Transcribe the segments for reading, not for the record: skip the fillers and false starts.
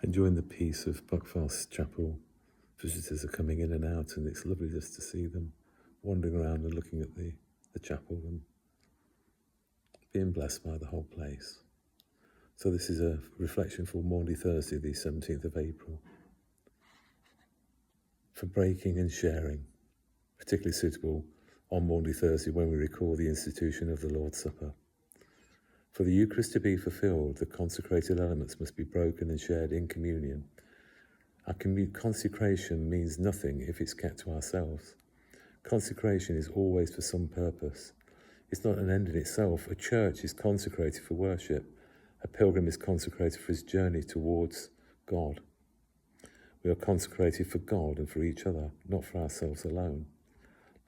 enjoying the peace of Buckfast Chapel. Visitors are coming in and out, and it's lovely just to see them wandering around and looking at the chapel and being blessed by the whole place. So this is a reflection for Maundy Thursday, the 17th of April. For breaking and sharing, particularly suitable on Maundy Thursday when we recall the institution of the Lord's Supper. For the Eucharist to be fulfilled, the consecrated elements must be broken and shared in communion. Our consecration means nothing if it's kept to ourselves. Consecration is always for some purpose. It's not an end in itself. A church is consecrated for worship. A pilgrim is consecrated for his journey towards God. We are consecrated for God and for each other, not for ourselves alone.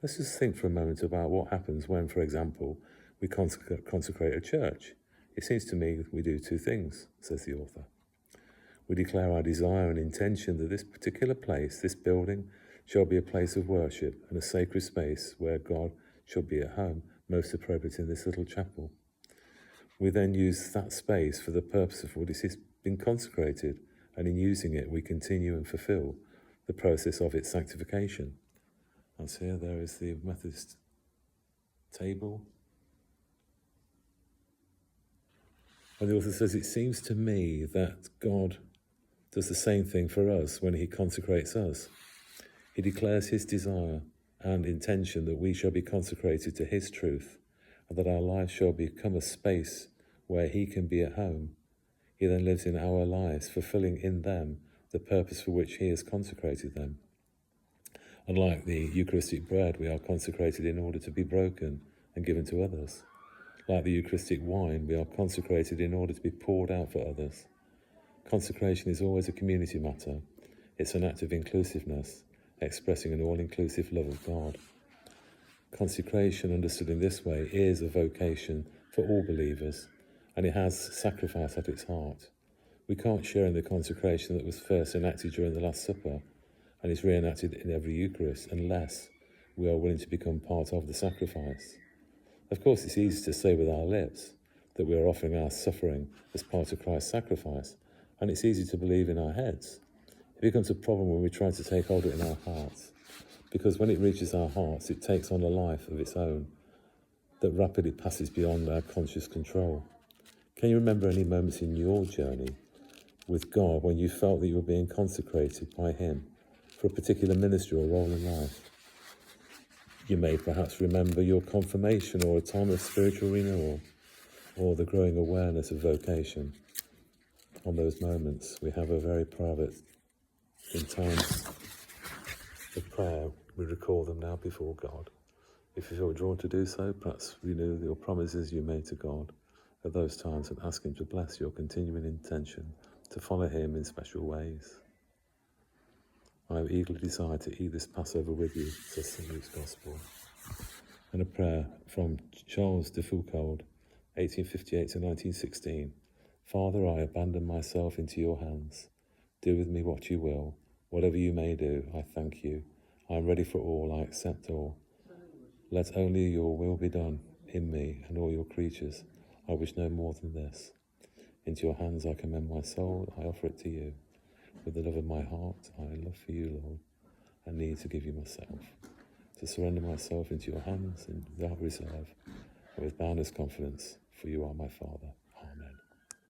Let's just think for a moment about what happens when, for example, we consecrate a church. It seems to me we do two things, says the author. We declare our desire and intention that this particular place, this building, shall be a place of worship and a sacred space where God shall be at home, most appropriate in this little chapel. We then use that space for the purpose of what has been consecrated, and in using it we continue and fulfill the process of its sanctification. And so here there is the Methodist table. And the author says, it seems to me that God does the same thing for us when he consecrates us. He declares his desire and intention that we shall be consecrated to his truth, and that our lives shall become a space where he can be at home. He then lives in our lives, fulfilling in them the purpose for which he has consecrated them. Unlike the Eucharistic bread, we are consecrated in order to be broken and given to others. Like the Eucharistic wine, we are consecrated in order to be poured out for others. Consecration is always a community matter. It's an act of inclusiveness, expressing an all-inclusive love of God. Consecration, understood in this way, is a vocation for all believers, and it has sacrifice at its heart. We can't share in the consecration that was first enacted during the Last Supper and is reenacted in every Eucharist unless we are willing to become part of the sacrifice. Of course, it's easy to say with our lips that we are offering our suffering as part of Christ's sacrifice, and it's easy to believe in our heads. It becomes a problem when we try to take hold of it in our hearts, because when it reaches our hearts, it takes on a life of its own that rapidly passes beyond our conscious control. Can you remember any moments in your journey with God when you felt that you were being consecrated by him for a particular ministry or role in life? You may perhaps remember your confirmation or a time of spiritual renewal or the growing awareness of vocation. On those moments, we have a very private, in times of prayer, we recall them now before God. If you feel drawn to do so, perhaps renew your promises you made to God at those times and ask him to bless your continuing intention to follow him in special ways. I have eagerly desired to eat this Passover with you, says St. Luke's Gospel. And a prayer from Charles de Foucauld, 1858 to 1916. Father, I abandon myself into your hands. Do with me what you will. Whatever you may do, I thank you. I am ready for all, I accept all. Let only your will be done in me and all your creatures. I wish no more than this. Into your hands I commend my soul, I offer it to you. With the love of my heart, I love for you, Lord, and need to give you myself, to surrender myself into your hands without reserve, and with boundless confidence, for you are my Father.